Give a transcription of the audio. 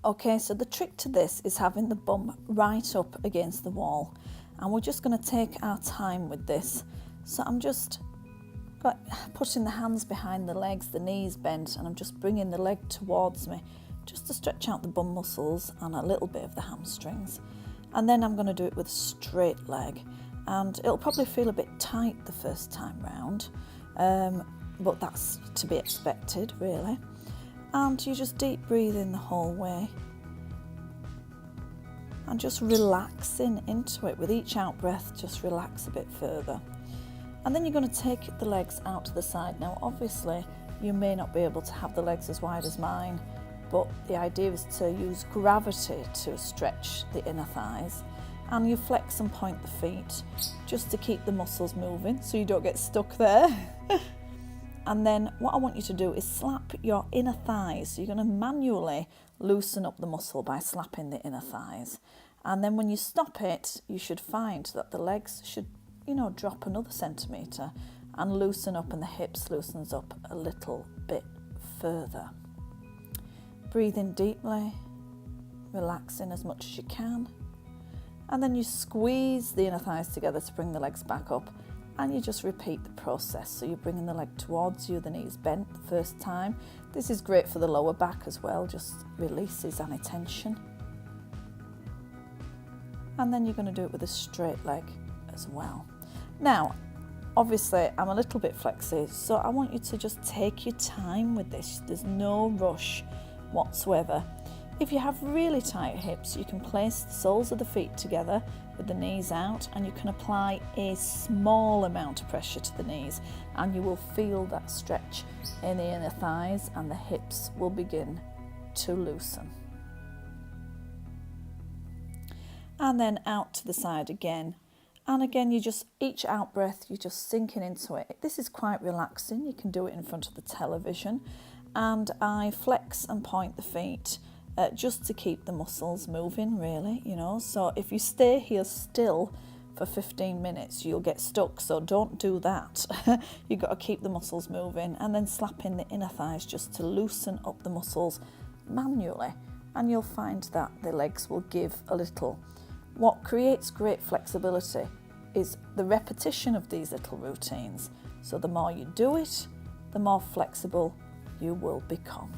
Okay, so the trick to this is having the bum right up against the wall, and we're just going to take our time with this. So I'm just putting the hands behind the legs, the knees bent, and I'm just bringing the leg towards me just to stretch out the bum muscles and a little bit of the hamstrings. And then I'm going to do it with a straight leg, and it'll probably feel a bit tight the first time round, but that's to be expected really. And you just deep breathe in the whole way and just relaxing into it. With each out breath, just relax a bit further. And then you're going to take the legs out to the side. Now obviously you may not be able to have the legs as wide as mine, but the idea is to use gravity to stretch the inner thighs, and you flex and point the feet just to keep the muscles moving so you don't get stuck there. And then what I want you to do is slap your inner thighs. So you're going to manually loosen up the muscle by slapping the inner thighs. And then when you stop it, you should find that the legs should, drop another centimetre and loosen up, and the hips loosens up a little bit further. Breathe in deeply, relaxing as much as you can. And then you squeeze the inner thighs together to bring the legs back up. And you just repeat the process. So you're bringing the leg towards you, the knees bent the first time. This is great for the lower back as well, just releases any tension. And then you're going to do it with a straight leg as well. Now, obviously I'm a little bit flexy, so I want you to just take your time with this. There's no rush whatsoever. If you have really tight hips, you can place the soles of the feet together with the knees out, and you can apply a small amount of pressure to the knees, and you will feel that stretch in the inner thighs, and the hips will begin to loosen. And then out to the side again. And again, each out breath, you're just sinking into it. This is quite relaxing. You can do it in front of the television. And I flex and point the feet just to keep the muscles moving, really, So if you stay here still for 15 minutes, you'll get stuck. So don't do that. You've got to keep the muscles moving, and then slap in the inner thighs just to loosen up the muscles manually. And you'll find that the legs will give a little. What creates great flexibility is the repetition of these little routines. So the more you do it, the more flexible you will become.